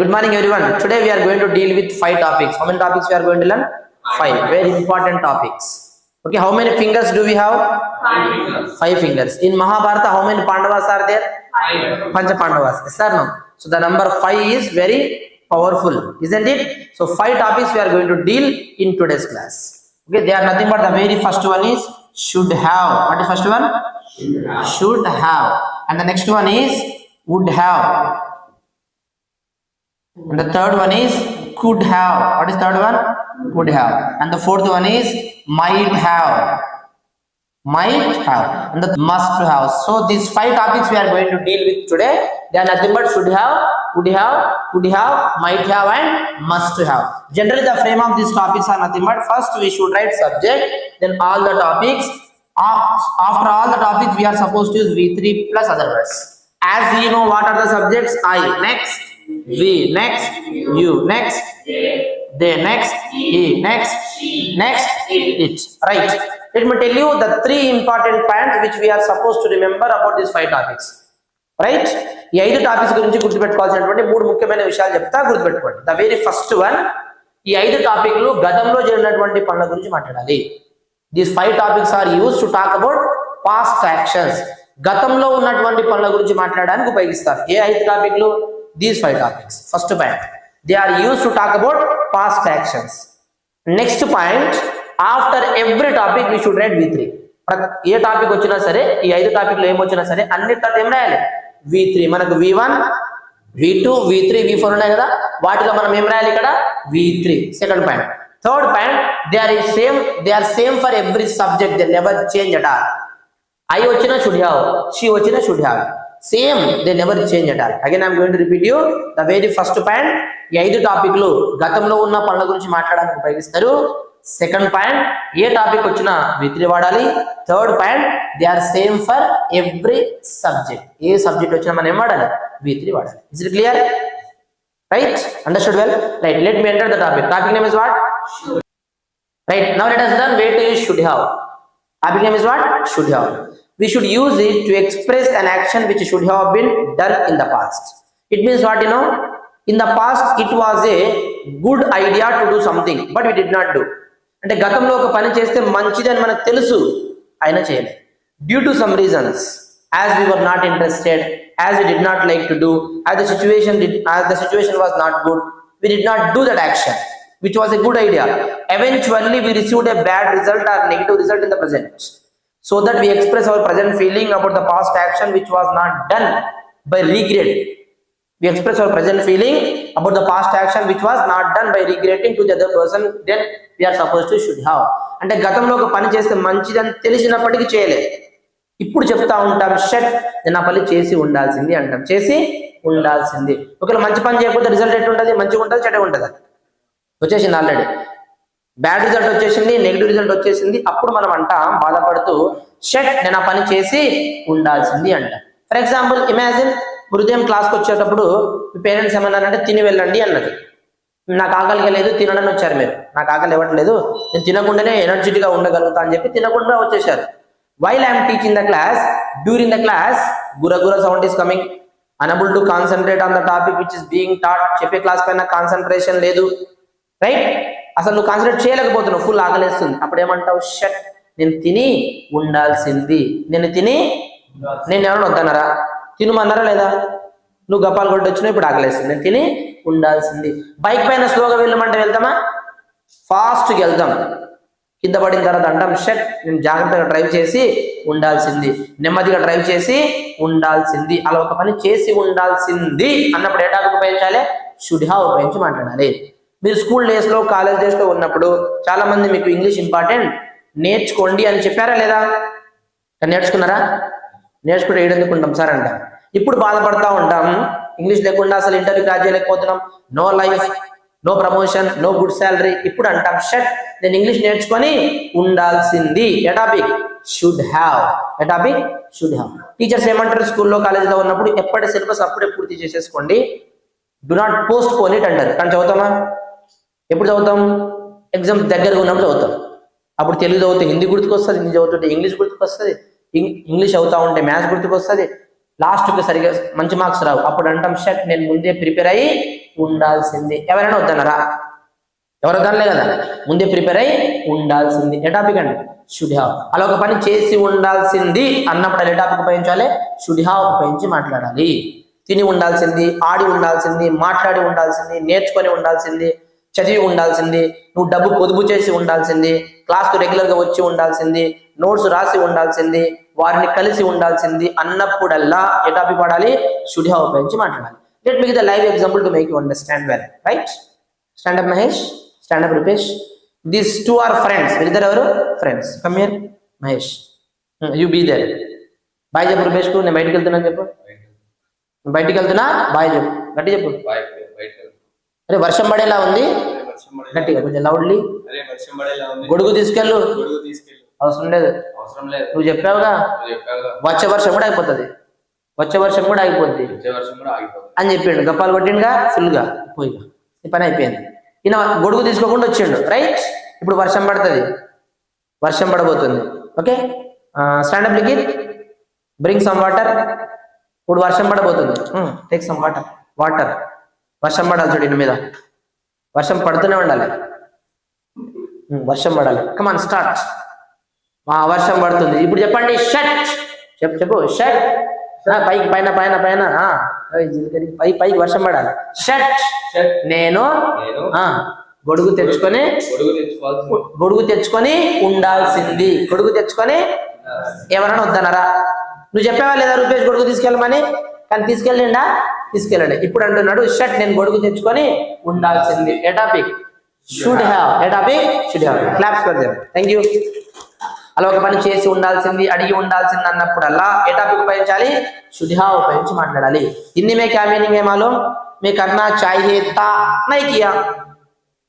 Good morning everyone. Today we are going to deal with 5 topics. How many topics we are going to learn? 5. Very important topics. Okay, how many fingers do we have? 5 fingers. 5 fingers. In Mahabharata, how many Pandavas are there? 5. Pancha Pandavas. Yes or no? So the number 5 is very powerful, isn't it? So 5 topics we are going to deal in today's class. Okay, they are nothing but the very first one is should have. What is first one? Should have. And the next one is would have. And the third one is could have. What is third one? Could have. And the fourth one is might have. Might have. And the must have. So these 5 topics we are going to deal with today. They are nothing but should have, would have, could have, might have and must have. Generally the frame of these topics are nothing but first we should write subject, then all the topics. After all the topics we are supposed to use V3 plus other words. As you know what are the subjects? I next, we next, you next, they next, he next, next, it. Right. Let me tell you the 3 important points which we are supposed to remember about these 5 topics. Right? ఈ 5 topics గురించి గుర్తుపెట్టుకోవాల్సినటువంటి 3 ముఖ్యమైన విషయాలు చెప్తా, గుర్తుపెట్టుకోండి. The very first one, ఈ 5 టాపిక్లు గతంలో జరిగినటువంటి పనుల గురించి మాట్లాడాలి. These 5 topics are use to talk about past actions. గతంలో ఉన్నటువంటి పనుల గురించి మాట్లాడడానికి ఉపయోగిస్తారు. ఏ 5 టాపిక్లు? These 5 topics. First point, they are used to talk about past actions. Next point, after every topic we should write V3. A topic వచ్చినా సరే, ఈ 5 టాపిక్లు ఏం వచ్చినా సరే అన్నిటి ఏం రాయాలి? V3. మనకు V1, V2, V3, V4 ఉన్నాయి కదా, వాటిలో మనం ఏం రాయాలి ఇక్కడ? V3. Second point. Third point, they are same for every subject. They never change at all. I వచ్చినా should have, she వచ్చినా should have. Same, they never change at all. Again I am going to repeat you the very first point, ఈ 5 టాపిక్లు గతంలో ఉన్న పనుల గురించి మాట్లాడడానికి ఉపయోగిస్తారు. Second point, ఏ topic వచ్చినా V3 వాడాలి. Third point, they are same for every subject. ఏ సబ్జెక్ట్ వచ్చినా మనం ఏం వాడాలి? V3 వాడాలి. Is it clear? Right? Understood well? Right, let me enter the topic. Topic name is what? Right, now let us learn where to use should have. Topic name is what? Should have. We should use it to express an action which should have been done in the past. It means what, you know? In the past it was a good idea to do something but we did not do. అంటే గతంలో ఒక పని చేస్తే మంచిదని మనకు తెలుసు, అయినా చేయలేదు. Due to some reasons, as we were not interested, as we did not like to do, as the situation was not good, we did not do that action which was a good idea. Eventually we received a bad result or negative result in the present. So that we express our present feeling about the past action which was not done by regret. We express our present feeling about the past action which was not done by regretting to the other person. Then we are supposed to should have. అంటే గతంలో ఒక పని చేస్తే మంచిదని తెలిసినప్పటికీ చేయలేదు. ఇప్పుడు చెప్తా ఉంటాం షట్, నేను ఆ పని చేసి ఉండాల్సింది అంటాం. చేసి ఉండాల్సింది. ఒకవేళ మంచి పని చేయకపోతే రిజల్ట్ ఎట్లుంటుంది? మంచిగా ఉంటుంది, చెడ్డగా ఉంటుంది? వచ్చేసింది ఆల్రెడీ. బ్యాడ్ రిజల్ట్ వచ్చేసింది, నెగిటివ్ రిజల్ట్ వచ్చేసింది. అప్పుడు మనం అంటాం బాధపడుతూ షట్, నేను ఆ పని చేసి ఉండాల్సింది అంటాం. ఫర్ ఎగ్జాంపుల్ ఇమాజిన్, ఉదయం క్లాస్కి వచ్చేటప్పుడు మీ పేరెంట్స్ ఏమన్నారంటే తిని వెళ్ళండి అన్నది. నాకు ఆకలిగా లేదు, తినడని వచ్చారు మీరు. నాకు ఆకలి ఇవ్వట్లేదు, నేను తినకుండానే ఎనర్జెటిక్గా ఉండగలుగుతా అని చెప్పి తినకుండా వచ్చేసారు. While I'm teaching the class, during the class గురగుర sound is coming, unable to concentrate on the topic which is being taught. చెప్పే క్లాస్ పైన కాన్సన్ట్రేషన్ లేదు. రైట్? అసలు నువ్వు కాన్సన్ట్రేట్ చేయలేకపోతున్నావు, ఫుల్ ఆకలేస్తుంది. అప్పుడు ఏమంటావు? షట్, నేను తిని ఉండాల్సింది. నేను ఎవరైనా వద్దన్నారా? తినమన్నారా లేదా? నువ్వు గప్పాలు కొట్టి వచ్చినావు, ఇప్పుడు ఆకలేస్తుంది, నేను తిని ఉండాల్సింది. బైక్ పైన స్లోగా వెళ్ళమంటే వెళ్తామా? ఫాస్ట్గా వెళ్తాం. కింద పడిన తర్వాత అంటాం షట్, నేను జాగ్రత్తగా డ్రైవ్ చేసి ఉండాల్సింది, నెమ్మదిగా డ్రైవ్ చేసి ఉండాల్సింది. అలా ఒక పని చేసి ఉండాల్సింది అన్నప్పుడు ఏ టాపిక్ ఉపయోగించాలి? షుడ్ హ్యావ్ ఉపయోగించి మాట్లాడాలి. మీరు స్కూల్ డేస్లో, కాలేజ్ డేస్లో ఉన్నప్పుడు చాలా మంది మీకు ఇంగ్లీష్ ఇంపార్టెంట్ నేర్చుకోండి అని చెప్పారా లేదా? నేర్చుకున్నారా? నేర్చుకుంటే ఏడెందుకుంటాం సార్ అంటాం. ఇప్పుడు బాధపడతా ఉంటాం, ఇంగ్లీష్ లేకుండా అసలు ఇంటర్వ్యూ క్రాక్ చేయలేకపోతున్నాం, no life, no promotion, no good salary. ఇప్పుడు అంటాం షట్, నేను ఇంగ్లీష్ నేర్చుకొని ఉండాల్సింది. ఏ టాపిక్? Should have. ఏ టాపిక్? Should have. టీచర్స్ ఏమంటారు స్కూల్లో, కాలేజీలో ఉన్నప్పుడు? ఎప్పటి సిలబస్ అప్పుడే పూర్తి చేసేసుకోండి, do not postpone it అంటారు. కానీ చదువుతామా? ఎప్పుడు చదువుతాం? ఎగ్జామ్ దగ్గరగా ఉన్నప్పుడు చదువుతాం. అప్పుడు తెలుగు చదివితే హిందీ గుర్తుకొస్తుంది, హిందీ చదువుతుంటే ఇంగ్లీష్ గుర్తుకొస్తుంది, ఇంగ్లీష్ అవుతా ఉంటే మ్యాథ్స్ గుర్తుకొస్తుంది, లాస్ట్కి సరిగా మంచి మార్క్స్ రావు, అప్పుడు అంటాం షట్ నేను ముందే ప్రిపేర్ అయ్యి ఉండాల్సింది. ఎవరైనా వద్దన్నారా? ఎవరు వద్దనలే కదా, ముందే ప్రిపేర్ అయ్యి ఉండాల్సింది. ఏ టాపిక్ అండి? Should have. అలా ఒక పని చేసి ఉండాల్సింది అన్నప్పుడు ఏ టాపిక్ ఉపయోగించాలి? షుడ్ హ్యావ్ ఉపయోగించి మాట్లాడాలి. తిని ఉండాల్సింది, ఆడి ఉండాల్సింది, మాట్లాడి ఉండాల్సింది, నేర్చుకొని ఉండాల్సింది, చదివి ఉండాల్సింది, నువ్వు డబ్బు పొదుపు చేసి ఉండాల్సింది, క్లాస్కు రెగ్యులర్గా వచ్చి ఉండాల్సింది, నోట్స్ రాసి ఉండాల్సింది, వారిని కలిసి ఉండాల్సింది అన్నప్పుడల్లా ఏ టాపిక్ వాడాలి? షుడ్ హ్యావ్ ఉపయోగించి మాట్లాడాలి. Let me give the live example to make you understand well. Right? Stand up Mahesh, stand up Rupesh. These two are friends. వీళ్ళిద్దరు ఎవరు? Friends. Come here Mahesh, you be there. Bye చెప్పు రూపేష్కు. నేను బయటికి వెళ్తున్నాను చెప్పు. బయటికి వెళ్తున్నా, బాయ్ చెప్పు, గట్టి చెప్పు. అరే వర్షం పడేలా ఉంది, గట్టిగా కొంచెం లౌడ్లీ. గొడుగు తీసుకెళ్ళు. అవసరం లేదు, నువ్వు చెప్పావుగా. వచ్చే వర్షం కూడా అయిపోతుంది, వచ్చే వర్షం కూడా ఆగిపోద్ది అని చెప్పిండు. గప్పాలు కొట్టిండుగా ఫుల్గా. పోయి ఈ పని అయిపోయింది. ఈయన గొడుగు తీసుకోకుండా వచ్చిండు. రైట్? ఇప్పుడు వర్షం పడుతుంది, వర్షం పడబోతుంది. Okay, stand up Likhith, bring some water. ఇప్పుడు వర్షం పడబోతుంది. Take some water. వాటర్. వర్షం పడాలి చూడు, ఇన్ని మీద వర్షం పడుతూనే ఉండాలి, వర్షం పడాలి. Come on start. వర్షం పడుతుంది. ఇప్పుడు చెప్పండి షట్. చెప్పు చెప్పు. షట్. పైకి పైన పైన పైన పైకి వర్షం పడాలి. షట్. నేను గొడుగు తెచ్చుకొని ఉండాల్సింది. గొడుగు తెచ్చుకొని ఎవరైనా వద్దనరా? నువ్వు చెప్పావా లేదా రూపేష్ గొడుగు తీసుకెళ్ళమని? కానీ తీసుకెళ్ళిండా? తీసుకెళ్ళండి. ఇప్పుడు అంటున్నాడు షట్ నేను గొడుగు తెచ్చుకొని ఉండాల్సింది. ఏ టాపిక్? Should have. ఏ topic? Should have. Claps for them. Thank you. అలా ఒక పని చేసి ఉండాల్సింది, అడిగి ఉండాల్సింది అన్నప్పుడల్లా ఏ టాపిక్ ఉపయోగించాలి? షుడ్ హ్యావ్ ఉపయోగించి మాట్లాడాలి. హిందీ में क्या मीनिंग है मालूम? मैं करना चाहिए था, नहीं किया.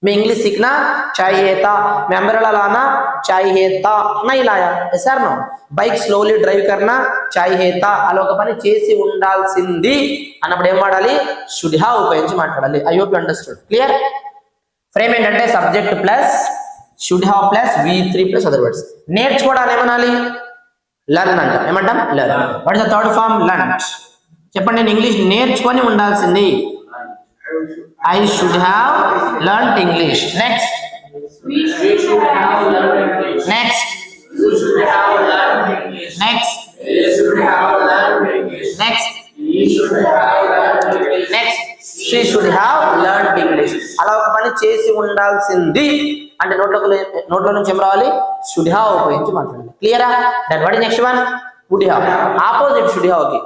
मैं इंग्लिश सीखना चाहिए था, मैं अम्ब्रेला लाना चाहिए था, नहीं लाया. ऐसा नो. బైక్ స్లోలీ డ్రైవ్ करना चाहिए था. అలా ఒక పని చేసి ఉండాల్సింది అన్నప్పుడు ఏం వాడాలి? షుడ్ హ్యావ్ ఉపయోగించి మాట్లాడాలి. I hope you understood. Clear? Frame ఏంటంటే subject plus should have plus V3 plus other words. నేర్చుకోవడాన్ని ఏమనాలి? లర్న్ అంట. ఏమంటాం? Learn. What is the third form? Learn. చెప్పండి. నేను ఇంగ్లీష్ నేర్చుకొని ఉండాల్సింది. I should have learned English. Next. We should have learned English. Next. You should have learned English. Next. They should have learned English. Next. We should have learned English. Next. She should have learned English. అలా ఒక పని చేసి ఉండాల్సింది అంటే నోట్లో నుంచి ఏం రావాలి? షుడ్ హ్యావ్ ఉపయోగించి మాట్లాడాలి. క్లియరా? That what is next one? Would have. Opposite should have కి.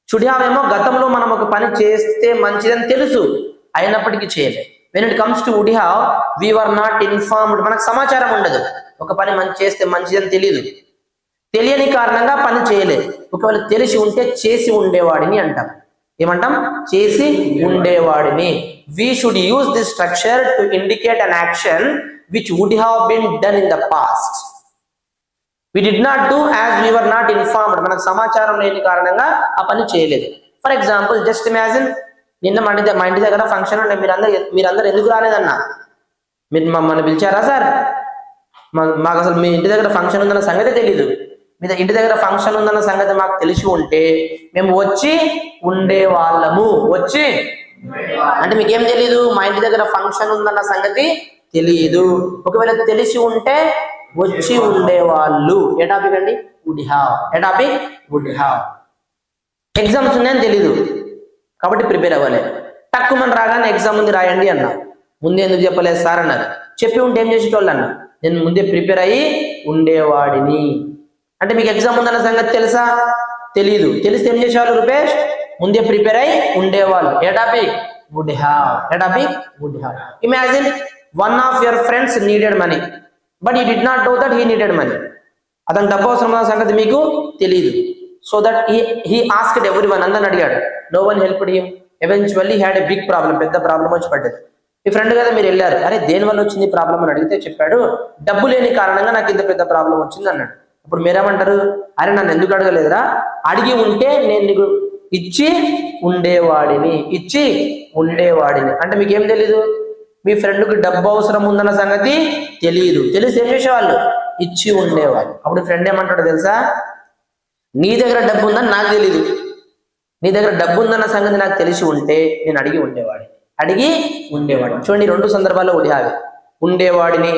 షుడ్ హ్యావ్ ఏమో గతంలో మనం ఒక పని చేస్తే మంచిదని తెలుసు, అయినప్పటికీ చేయలేదు. When it comes to would have we were not informed. మనకు సమాచారం ఉండదు, ఒక పని చేస్తే మంచిదని తెలియదు, తెలియని కారణంగా పని చేయలేదు. ఒకవేళ తెలిసి ఉంటే చేసి ఉండేవాడిని అంటాం. ఏమంటాం? చేసి ఉండేవాడిని. We should use this structure to indicate an action which would have been done in the past. We did not do as we were not informed. మనకు సమాచారం లేని కారణంగా ఆ పని చేయలేదు. ఫర్ ఎగ్జాంపుల్ జస్ట్ ఇమాజిన్, నిన్న మా ఇంటి దగ్గర ఫంక్షన్ ఉండే, మీరందరూ ఎందుకు రాలేదన్నా? మీరు మమ్మల్ని పిలిచారా సార్? మాకు అసలు మీ ఇంటి దగ్గర ఫంక్షన్ ఉందన్న సంగతి తెలీదు. మీ ఇంటి దగ్గర ఫంక్షన్ ఉందన్న సంగతి మాకు తెలిసి ఉంటే మేము వచ్చి ఉండేవాళ్ళము. వచ్చి అంటే మీకేం తెలీదు? మా ఇంటి దగ్గర ఫంక్షన్ ఉందన్న సంగతి తెలియదు. ఒకవేళ తెలిసి ఉంటే వచ్చి ఉండేవాళ్ళు. ఏ టాపిక్ అండి? Would have. ఏ టాపిక్? Would have. ఎగ్జామ్స్ ఉన్నాయని తెలీదు కాబట్టి ప్రిపేర్ అవ్వాలి. తక్కువని రాగానే ఎగ్జామ్ ఉంది రాయండి అన్న. ముందే ఎందుకు చెప్పలేదు సార్ అన్నారు. చెప్పి ఉంటే ఏం చేసేటోళ్ళు అన్న? నేను ముందే ప్రిపేర్ అయ్యి ఉండేవాడిని. అంటే మీకు ఎగ్జామ్ ఉందన్న సంగతి తెలుసా? తెలీదు. తెలిస్తే ఏం చేసేవాళ్ళు రూపేష్? ముందే ప్రిపేర్ అయ్యి ఉండేవాళ్ళు. ఏ టాపిక్? Would have. ఏ topic? Would have. Imagine one of your friends needed money but he did not know that he needed money. అతను డబ్బు అవసరం ఉన్న సంగతి మీకు తెలియదు. So that he asked everyone. అందరిని అడిగాడు. No one helped him. Eventually had a big problem. పెద్ద ప్రాబ్లం వచ్చి పడ్డది. మీ ఫ్రెండ్ కదా, మీరు వెళ్ళారు. అరే దేని వల్ల వచ్చింది ప్రాబ్లం అని అడిగితే చెప్పాడు, డబ్బు లేని కారణంగా నాకు ఇంత పెద్ద ప్రాబ్లం వచ్చింది అన్నాడు. అప్పుడు మీరేమంటారు? అరే నన్ను ఎందుకు అడగలేదురా? అడిగి ఉంటే నేను నీకు ఇచ్చి ఉండేవాడిని. ఇచ్చి ఉండేవాడిని అంటే మీకేం తెలీదు? మీ ఫ్రెండ్కి డబ్బు అవసరం ఉందన్న సంగతి తెలియదు. తెలిసి ఏం చేసేవాళ్ళు? ఇచ్చి ఉండేవాళ్ళు. అప్పుడు ఫ్రెండ్ ఏమంటాడో తెలుసా? నీ దగ్గర డబ్బు ఉందని నాకు తెలీదు, నీ దగ్గర డబ్బు ఉందన్న సంగతి నాకు తెలిసి ఉంటే నేను అడిగి ఉండేవాడిని. చూడండి, 2 సందర్భాల్లో would have. ఉండేవాడిని,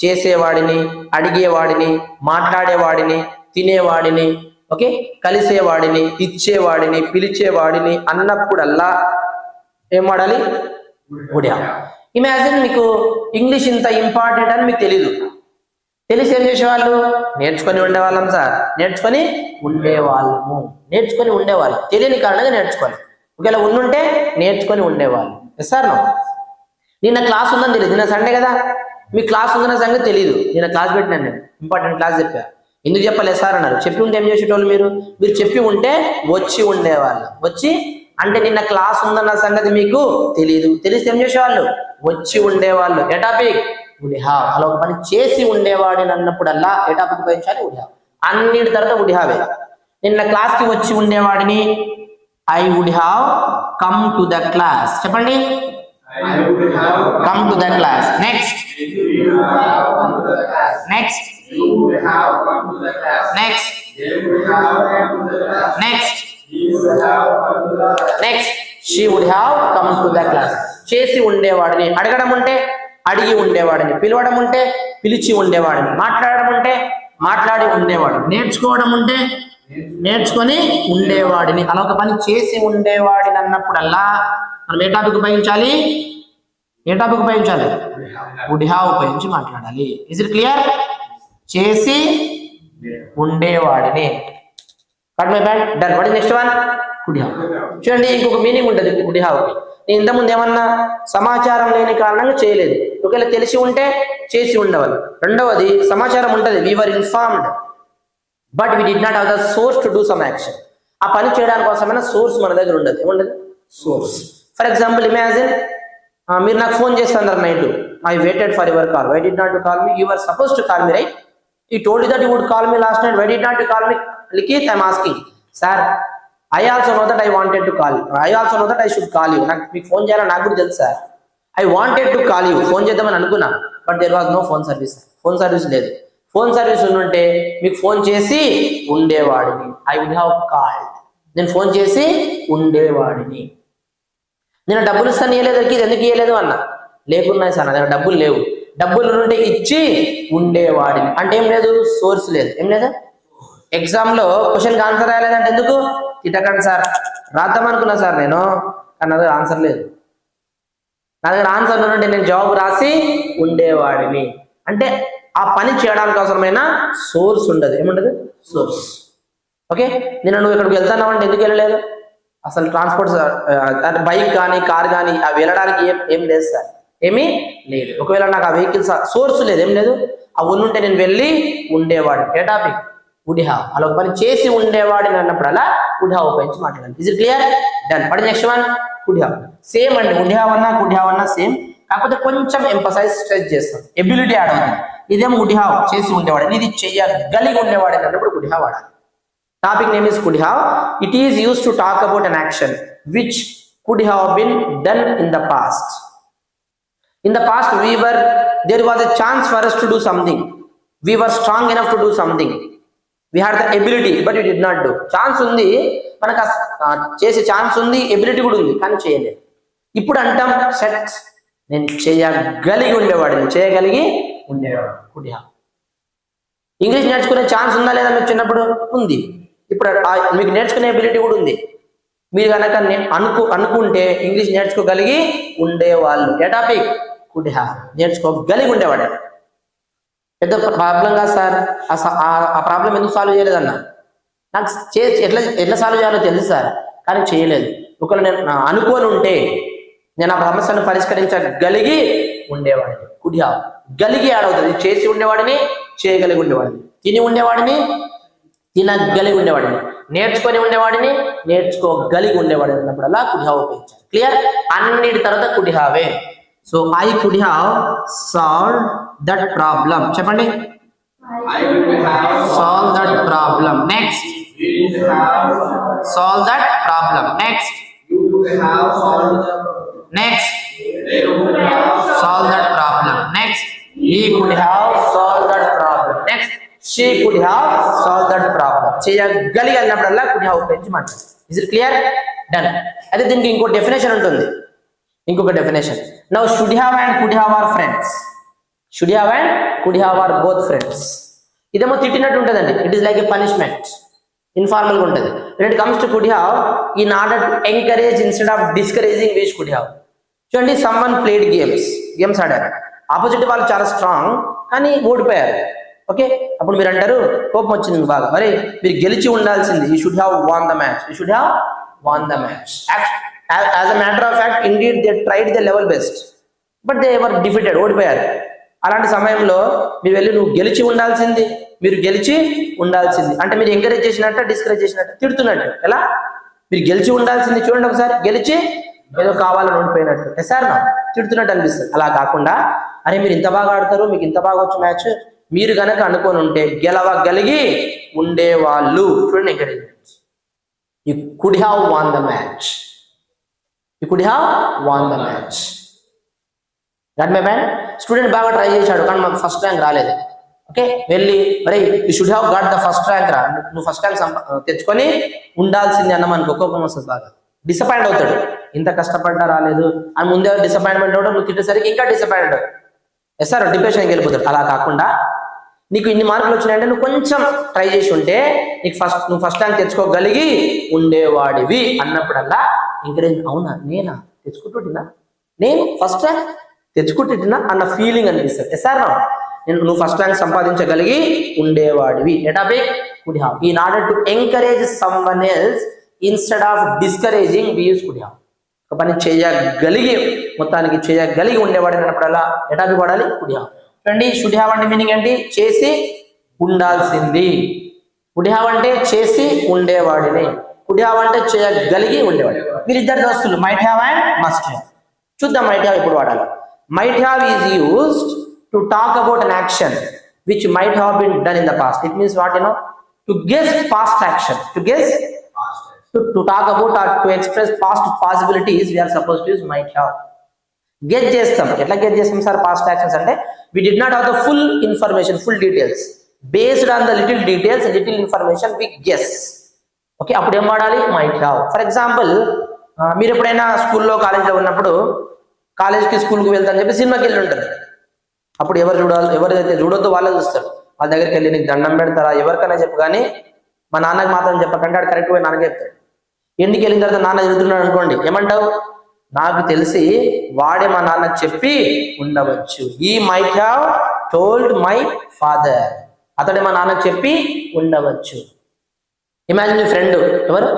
చేసేవాడిని, అడిగేవాడిని, మాట్లాడేవాడిని, తినేవాడిని, ఓకే, కలిసేవాడిని, ఇచ్చేవాడిని, పిలిచేవాడిని అన్నప్పుడల్లా ఏం వాడాలి? would have. ఇమాజిన్ మీకు ఇంగ్లీష్ ఇంత ఇంపార్టెంట్ అని మీకు తెలిసి ఏం చేసేవాళ్ళు? నేర్చుకొని ఉండేవాళ్ళం సార్, నేర్చుకొని ఉండేవాళ్ళు. తెలియని కారణంగా నేర్చుకోవాలి. ఒకవేళ ఉండుంటే నేర్చుకొని ఉండేవాళ్ళు. Yes sir no? నిన్న క్లాస్ ఉందని తెలియదు, నిన్న సండే కదా, మీ క్లాస్ ఉందన్న సంగతి తెలియదు. నిన్న క్లాస్ పెట్టినాను, నేను ఇంపార్టెంట్ క్లాస్ చెప్పా. ఎందుకు చెప్పలేదు సార్ అన్నారు. చెప్పి ఉంటే ఏం చేసేటోళ్ళు? మీరు చెప్పి ఉంటే వచ్చి ఉండేవాళ్ళు. వచ్చి అంటే నిన్న క్లాస్ ఉందన్న సంగతి మీకు తెలిస్తే ఏం చేసేవాళ్ళు? వచ్చి ఉండేవాళ్ళు. ఏ టాపిక్? would have. అలా ఒక పని చేసి ఉండేవాడిని అన్నప్పుడల్లా ఏ టాపిక్ ఉపయోగించాలి? would have. అన్నిటి తర్వాత would have. నిన్న క్లాస్ కి వచ్చి ఉండేవాడిని, I would have come to the class. చెప్పండి, come to the class. Next. She would have come to the class. చేసి ఉండేవాడిని. అడగడం ఉంటే అడిగి ఉండేవాడిని, పిలవడం ఉంటే పిలిచి ఉండేవాడిని, మాట్లాడడం ఉంటే మాట్లాడి ఉండేవాడిని, నేర్చుకోవడం ఉంటే నేర్చుకొని ఉండేవాడిని. అలా ఒక పని చేసి ఉండేవాడిని అన్నప్పుడల్లా మనం ఏ టాపిక్ ఉపయోగించాలి? would have ఉపయోగించి మాట్లాడాలి. Is it clear? చేసి ఉండేవాడిని. Cut my bad. Done. What is next one? would have. చూడండి, ఇంకొక మీనింగ్ ఉంటుంది would have. నేను ఇంతకుముందు ఏమన్నా? సమాచారం లేని కారణంగా చేయలేదు. ఒకవేళ తెలిసి ఉంటే చేసి ఉండవాలి. రెండవది సమాచారం ఉంటుంది, we were informed but we did not have the source to do some action. ఆ పని చేయడానికి కోసమైనా సోర్స్ మన దగ్గర ఉండదు. ఏముండదు? సోర్స్. ఫర్ ఎగ్జాంపుల్ ఇమాజిన్, మీరు నాకు ఫోన్ చేస్తున్నారు night, I waited for your call. Why did not you call me? You were supposed to call me, right? He told you that you would call me last night. Why did not you call me? Likit, I am asking. Sir, I also know that I wanted to call you. I also know that I should call you. నాకు మీకు phone చేయాలని నాకు కూడా తెలుసు sir. I wanted to call you. Phone చేద్దామని అనుకున్నా, but there was no phone service. Phone service లేదు. Phone service ఉంటే మీకు ఫోన్ చేసి ఉండేవాడిని. I would have called. నేను ఫోన్ చేసి ఉండేవాడిని. నేను డబ్బులు ఇస్తాను, ఇవ్వలేదు, ఎందుకు ఇవ్వలేదు అన్నా. లేకున్నాయి సార్, నా దగ్గర డబ్బులు లేవు. డబ్బులు ఉంటే ఇచ్చి ఉండేవాడిని. అంటే ఏం లేదు? సోర్స్ లేదు. ఏం లేదు? ఎగ్జామ్లో క్వశ్చన్కి ఆన్సర్ రాయలేదంటే ఎందుకు? తిట్టకండి సార్, రాద్దాం అనుకున్నా సార్ నేను, కానీ నా దగ్గర ఆన్సర్ లేదు. నా దగ్గర ఆన్సర్ ఉంటే నేను జవాబు రాసి ఉండేవాడిని. అంటే ఆ పని చేయడానికి అవసరమైన సోర్స్ ఉండదు. ఏముండదు? సోర్స్. ఓకే, నువ్వు ఇక్కడికి వెళ్తున్నావు అంటే ఎందుకు వెళ్ళలేదు? అసలు ట్రాన్స్పోర్ట్ బైక్ కానీ కార్ కానీ అవి వెళ్ళడానికి ఏం లేదు సార్, ఏమీ లేదు. ఒకవేళ నాకు ఆ వెహికల్స్ సోర్స్ లేదు, ఏం లేదు, అవి ఉంటే నేను వెళ్ళి ఉండేవాడిని. ఏ టాపిక్? would have. అలా ఒక పని చేసి ఉండేవాడిని అన్నప్పుడు అలా would have ఉపయోగించి మాట్లాడాలి. Is it clear? Done. What is next one? could have. Same అండి, would have అన్నా could have అన్నా సేమ్, కాకపోతే కొంచెం ఎంఫసైజ్ స్ట్రెస్ చేస్తాం, ఎబిలిటీ యాడ్ అవుతుంది. ఇదేమో would have చేసి ఉండేవాడిని, ఇది చెయ్యగలిగి ఉండేవాడిని అన్నప్పుడు would have వాడాలి. Topic name is could have. It is used to talk about an action which could have been done in the past. In the past, there was a chance for us to do something. We were strong enough to do something. We had the ability, but we did not do. Chance ఉంది, మనకు చేసే chance ఉంది, ability కూడా ఉంది, కానీ చేయలేదు. ఇప్పుడు అంటాం సెట్, నేను చేయగలిగి ఉండేవాడిని. could have. ఇంగ్లీష్ నేర్చుకునే ఛాన్స్ ఉందా లేదా? మీకు చిన్నప్పుడు ఉంది, ఇప్పుడు మీకు నేర్చుకునే ఎబిలిటీ కూడా ఉంది. మీరు కనుక అనుకుంటే ఇంగ్లీష్ నేర్చుకోగలిగి ఉండేవాళ్ళు. ఏ టాపిక్? could have. నేర్చుకోగలిగి ఉండేవాడు. పెద్ద ప్రాబ్లం కాదు సార్, ఆ ప్రాబ్లం ఎందుకు సాల్వ్ చేయలేదన్నా, నాకు ఎట్లా సాల్వ్ చేయాలో తెలుసు సార్, కానీ చేయలేదు. ఒకవేళ నేను అనుకోని ఉంటే నేను ఆ సమస్యను పరిష్కరించగలిగి ఉండేవాడిని. could have. గలిగి ఆడవుతుంది. చేసి ఉండేవాడిని, చేయగలిగి ఉండేవాడిని, తిని ఉండేవాడిని, తినగలిగి ఉండేవాడిని, నేర్చుకొని ఉండేవాడిని, నేర్చుకోగలిగి ఉండేవాడిని అన్నప్పుడు అలా could have ఉపయోగించాలి. క్లియర్? అన్నిటి తర్వాత could have. So I could have solved that problem. చెప్పండి, I could have solved that problem. Next, we could have solved that problem. Next, you could have solved that problem. Next, they could have solved that problem. Next, he could have solved that problem. Next, she could have solved that problem. చేయగలిగి అన్నప్పుడల్లా could have ఉపయోగించి మాట్లాడాలి. Is it clear? Done. అయితే దీనికి ఇంకో definition ఉంటుంది, ఇంకొక definition. Now should have and could have are friends. Should have and could have are both friends. ఇదేమో తిట్టినట్టు ఉంటుందండి, it is like a punishment, informal గా ఉంటుంది. when it comes to could have, in order to encourage instead of discouraging we should have. చూడండి, someone played games ఆడారు, opposite వాళ్ళు చాలా strong కానీ ఓడిపోయారు. ఓకే, అప్పుడు మీరు అంటారు కోపం వచ్చింది బాగా, మరి మీరు గెలిచి ఉండాల్సింది, you should have won the match, you should have won the match. As a matter of fact indeed they tried the level best but they ever defeated, ఓడిపోయారు. అలాంటి సమయంలో మీరు వెళ్ళి నువ్వు గెలిచి ఉండాల్సింది, మీరు గెలిచి ఉండాల్సింది అంటే మీరు ఎంకరేజ్ చేసినట్టు డిస్కరేజ్ చేసినట్టు తిడుతున్నట్టు. ఎలా? మీరు గెలిచి ఉండాల్సింది, చూడండి ఒకసారి, గెలిచి ఏదో కావాలని ఓడిపోయినట్టు ఎస్ఆర్ నా తిడుతున్నట్టు అనిపిస్తుంది. అలా కాకుండా అరే మీరు ఇంత బాగా ఆడతారు, మీకు ఇంత బాగా వచ్చు మ్యాచ్, మీరు గనక అనుకొని ఉంటే గెలవగలిగి ఉండేవాళ్ళు. చూడండి encouragement. You could have won the match, you could have won the match. That my man, student బాగా ట్రై చేశాడు కానీ మాకు ఫస్ట్ ర్యాంక్ రాలేదు. ఓకే, వెళ్ళి మరి you should have got the first rank రా, నువ్వు ఫస్ట్ ర్యాంక్ తెచ్చుకొని ఉండాల్సింది అన్నమానుకో కోపం వస్తుంది, బాగా డిసప్పాయింట్ అవుతాడు. ఇంత కష్టపడ్డా రాలేదు అని ముందే డిసప్పాయింట్మెంట్ అవడం, నువ్వు తిట్టేసరికి ఇంకా డిసప్పాయింట్ అవుతాడు, ఎస్ఆర్ డిప్రెషన్కి వెళ్ళిపోతాడు. అలా కాకుండా నీకు ఇన్ని మార్కులు వచ్చినాయంటే నువ్వు కొంచెం ట్రై చేసి ఉంటే నువ్వు ఫస్ట్ ర్యాంక్ తెచ్చుకోగలిగి ఉండేవాడివి అన్నప్పుడల్లా ఎంకరేజ్, అవునా నేనా తెచ్చుకుంటున్నా, నేను ఫస్ట్ ర్యాంక్ తెచ్చుకుంటున్నా అన్న ఫీలింగ్ అనిపిస్తుంది. ఎస్ఆర్ నువ్వు ఫస్ట్ ర్యాంక్ సంపాదించగలిగి ఉండేవాడివి. ఎటాబిక్ could have. In order to encourage someone else instead of discouraging we use could have. ఒక పని చేయగలిగి, మొత్తానికి చేయగలిగి ఉండేవాడిని అన్నప్పుడల్లా ఎటాబిక్ వాడాలి, కుడ్ హ్యావ్. చూడండి, షుడ్ హ్యావ్ అంటే మీనింగ్ ఏంటి? చేసి ఉండాల్సింది. కుడ్ హ్యావ్ అంటే చేసి ఉండేవాడిని, కుడ్ హ్యావ్ అంటే చేయగలిగి ఉండేవాడి. వీరిద్దరు దోస్తులు might have and must have. చూద్దాం మైట్ హ్యావ్ ఎప్పుడు వాడాలి. Might have is used to talk about an action which might have been done in the past. It means what, to guess past action, to talk about or to express past possibilities, we are supposed to use might have. Guess చేస్తాం. ఎట్లా guess చేస్తాం sir past actions అంటే? we did not have the full information, full details, based on the little details, little information we guess. Okay, అప్పుడు ఏం వాడాలి? might have. For example, మీరు ఎప్పుడైనా స్కూల్లో కాలేజీలో ఉన్నప్పుడు కాలేజ్కి స్కూల్కి వెళ్తారని చెప్పి సినిమాకి వెళ్ళి ఉంటారు. అప్పుడు ఎవరైతే చూడొద్దు వాళ్ళే చూస్తారు. వాళ్ళ దగ్గరికి వెళ్ళి నీకు దండం పెడతారా ఎవరికైనా చెప్పు, కానీ మా నాన్నకి మాత్రం చెప్పకంటే ఆడు కరెక్ట్ పోయి నాన్నకి చెప్తాడు. ఇంటికి వెళ్ళిన తర్వాత నాన్న చదువుతున్నాడు అనుకోండి, ఏమంటావు? నాకు తెలిసి వాడే మా నాన్నకి చెప్పి ఉండవచ్చు. He might have told my father, అతడే మా నాన్నకి చెప్పి ఉండవచ్చు. ఇమాజిన్ మీ ఫ్రెండ్, ఎవరు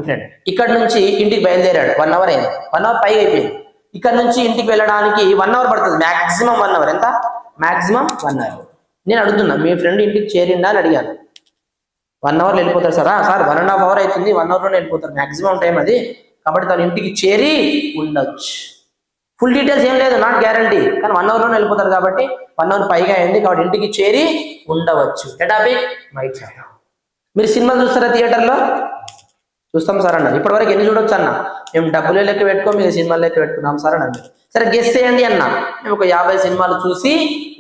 ఫ్రెండ్, ఇక్కడ నుంచి ఇంటికి బయలుదేరాడు, 1 hour అయింది, 1 hour పైగా అయిపోయింది. ఇక్కడ నుంచి ఇంటికి వెళ్ళడానికి 1 hour పడుతుంది, మాక్సిమం 1 hour. ఎంత? Maximum 1 hour. నేను అడుగుతున్నా, మీ ఫ్రెండ్ ఇంటికి చేరిండా అని అడిగాను. 1 hour వెళ్ళిపోతారు సార్. సార్ 1.5 hour అవుతుంది, 1 hour లోనే వెళ్ళిపోతారు, మాక్సిమం టైం అది. కాబట్టి తను ఇంటికి చేరి ఉండొచ్చు. ఫుల్ డీటెయిల్స్ ఏం లేదు, నాట్ గ్యారంటీ, కానీ 1 hour లోనే వెళ్ళిపోతారు కాబట్టి 1 hour పైగా అయింది కాబట్టి ఇంటికి చేరి ఉండవచ్చు. ఎటాబిక్ మైట్ హ్యావ్. మీరు సినిమాలు చూస్తారా థియేటర్లో? చూస్తాం సార్ అన్న. ఇప్పటివరకు ఎన్ని చూడొచ్చు అన్న? మేము డబ్బులే లెక్క పెట్టుకో, మీరు సినిమాలు లెక్క పెట్టుకున్నాం సార్ అన్న. సరే గెస్ చేయండి అన్న. మేము ఒక 50 సినిమాలు చూసి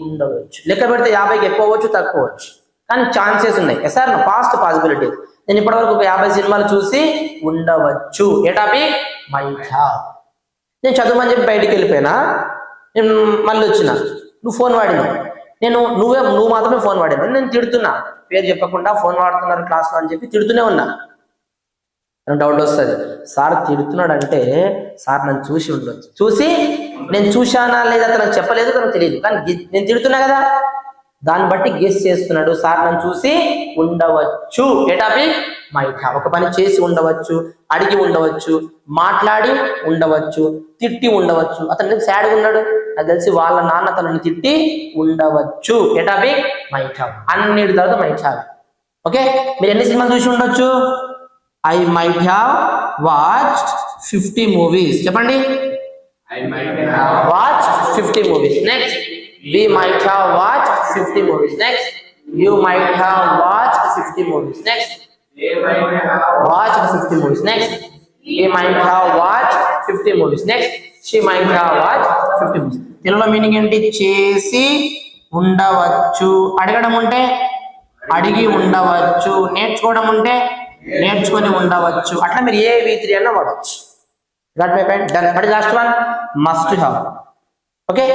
ఉండవచ్చు. లెక్క పెడితే 50కి ఎక్కువ అవ్వచ్చు, తక్కువ అవ్వచ్చు, కానీ ఛాన్సెస్ ఉన్నాయి. Sir past possibility. నేను ఇప్పటివరకు ఒక 50 సినిమాలు చూసి ఉండవచ్చు. ఏటాపి మైట్ హ్యావ్. నేను చదువుమని చెప్పి బయటికి వెళ్ళిపోయినా, నేను మళ్ళీ వచ్చిన, నువ్వు ఫోన్ వాడినావు, నువ్వు మాత్రమే ఫోన్ వాడినావు, నేను తిడుతున్నా, పేరు చెప్పకుండా ఫోన్ వాడుతున్నారు క్లాస్లో అని చెప్పి తిడుతూనే ఉన్నా. డౌట్ వస్తుంది, సార్ తిడుతున్నాడు అంటే సార్ నన్ను చూసి ఉండొచ్చు. చూసి నేను చూశానా లేదా తనకు చెప్పలేదు, తనకు తెలియదు, కానీ నేను తిడుతున్నా కదా, దాన్ని బట్టి గెస్ చేస్తున్నాడు, సార్ నన్ను చూసి ఉండవచ్చు. ఏ టాపిక్? Might have. ఒక పని చేసి ఉండవచ్చు, అడిగి ఉండవచ్చు, మాట్లాడి ఉండవచ్చు, తిట్టి ఉండవచ్చు. అతను సాడ్గా ఉన్నాడు, నాకు తెలిసి వాళ్ళ నాన్న తనని తిట్టి ఉండవచ్చు. ఏ టాపిక్? Might have. అన్నిటి తర్వాత మైట్ హ్యావ్. ఓకే, మీరు ఎన్ని సినిమాలు చూసి ఉండొచ్చు? I might have watched 50 movies. చెప్పండి. I might have watched 50 movies. Next, we might have watched 50 movies. Next, you might have watched 50 movies. Next, they might have watched 50 movies. Next, he might have watched 50 movies. Next, she might have watched 50 movies. తెలుగులో meaning ఏంటి? చేసి ఉండవచ్చు. అడగడం ఉంటే అడిగి ఉండవచ్చు. నేర్చుకోవడం ఉంటే నేర్చుకొని ఉండవచ్చు. అట్లా మీరు ఏ V3 అన్న వాడవచ్చు. Got my point? Done. But last one must have. Okay,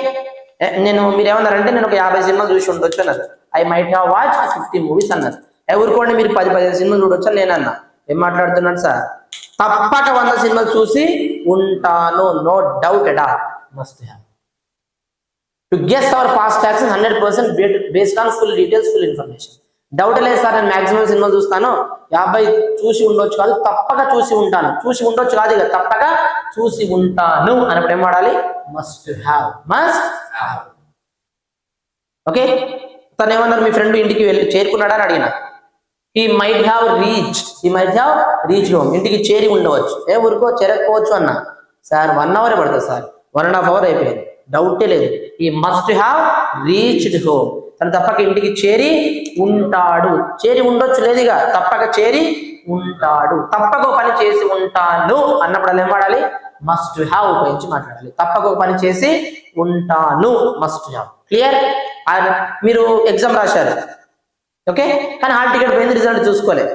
మీరు ఏమన్నారంటే నేను ఒక 50 సినిమాలు చూసి ఉండొచ్చు అన్నారు. I might have watch 50 movies అన్నారు. ఊరుకోండి, మీరు 10-15 సినిమాలు చూడొచ్చు అని నేను అన్నా. ఏం మాట్లాడుతున్నాను సార్? తప్పక 100 సినిమాలు చూసి ఉంటాను, no doubt at all. Must have. To guess our past action 100% based on full details, full information. Doubt లేదు సార్, నేను మాక్సిమం సినిమాలు చూస్తాను, 50 చూసి ఉండొచ్చు కాదు, తప్పక చూసి ఉంటాను. చూసి ఉండొచ్చు కాదు, ఇక తప్పక చూసి ఉంటాను అన్నప్పుడు ఏం వాడాలి? Must have. Must have. Okay, తను ఏమన్నారు? మీ ఫ్రెండ్ ఇంటికి వెళ్ళి చేరుకున్నాడా అని అడిగిన. He might have reach home. ఇంటికి చేరి ఉండవచ్చు. ఊరికో చేరకపోవచ్చు అన్న. సార్ 1 అవర్ పడుతుంది సార్, 1.5 అవర్ అయిపోయింది, డౌటే లేదు. ఈ మస్ట్ హ్యావ్ రీచ్డ్ హోమ్. తను తప్పక ఇంటికి చేరి ఉంటాడు. చేరి ఉండొచ్చు లేదు, ఇక తప్పక చేరి ఉంటాడు. తప్పక ఒక పని చేసి ఉంటాను అన్నప్పుడు ఏం వాడాలి? మస్ట్ హ్యావ్ ఉపయోగించి మాట్లాడాలి. తప్పక ఒక పని చేసి ఉంటాను, మస్ట్ హ్యావ్. క్లియర్? మీరు ఎగ్జామ్ రాశారు, ఓకే, కానీ హాల్ టికెట్ పోయింది, రిజల్ట్ చూసుకోలేదు.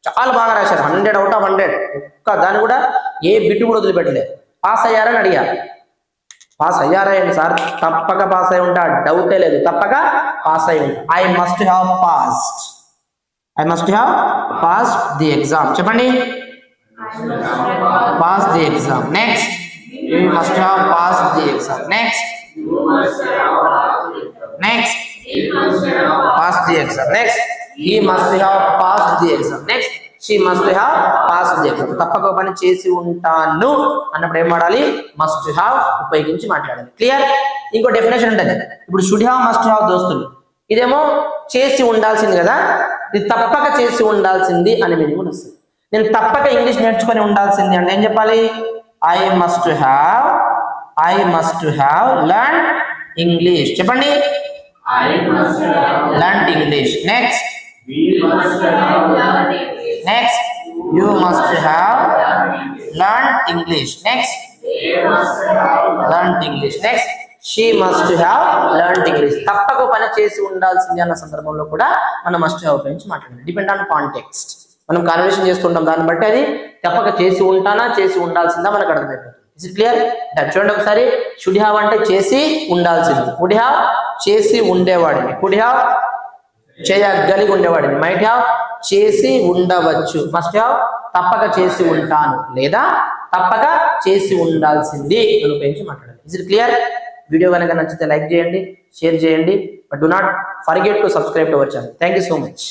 చాలా బాగా రాశారు, 100 out of 100. ఒక్క దాన్ని కూడా ఏ బిట్టు కూడా వదిలిపెట్టలేదు. పాస్ అయ్యారని అడిగారు. పాస్ అయ్యారా ఏంటి సార్? తప్పక పాస్ అయి ఉంటా, డౌటే లేదు, తప్పక పాస్ అయి ఉంటా. I must have passed the exam. చెప్పండి, pass the exam. Next, you must have passed the exam. Next, pass the exam. Next, he must have passed the exam. Next, she must have passed the exam. తప్పక పని చేసి ఉంటాను అన్నప్పుడు ఏం వాడాలి? Must have ఉపయోగించి మాట్లాడాలి. క్లియర్? ఇంకో డెఫినేషన్ ఉంటుంది. ఇప్పుడు షుడ్ హ్యావ్, మస్ట్ హ్యావ్ దోస్తులు. ఇదేమో చేసి ఉండాల్సింది కదా, ఇది తప్పక చేసి ఉండాల్సింది అని మీనింగ్ కూడా వస్తుంది. నేను తప్పక ఇంగ్లీష్ నేర్చుకొని ఉండాల్సింది అంటే ఏం చెప్పాలి? I must have learn English. చెప్పండి, learned English. Next, you must have learned English. Next, learned English. Next, she must have learned English. తప్పక పని చేసి ఉండాల్సింది అన్న సందర్భంలో కూడా మనం మస్ట్ హ్యావ్ గురించి మాట్లాడాలి. Depend on context. మనం కన్వర్సేషన్ చేస్తుంటాం, దాన్ని బట్టి అది తప్పక చేసి ఉంటానా, చేసి ఉండాల్సిందా మనకు అర్థమైపోతుంది. Is it clear? చూడండి ఒకసారి. షుడ్ హ్యావ్ అంటే చేసి ఉండాల్సింది, వుడ్ హ్యావ్ చేసి ఉండేవాడిని, కుడ్ హ్యావ్ చేయగలిగి ఉండేవాడిని, మైట్ హ్యావ్ చేసి ఉండవచ్చు, మస్ట్ హ్యావ్ తప్పక చేసి ఉంటాను లేదా తప్పక చేసి ఉండాల్సింది అని ఉపయోగించి మాట్లాడాలి. Is it clear? వీడియో కనుక నచ్చితే లైక్ చేయండి, షేర్ చేయండి. But do not forget to subscribe to our channel. Thank you so much.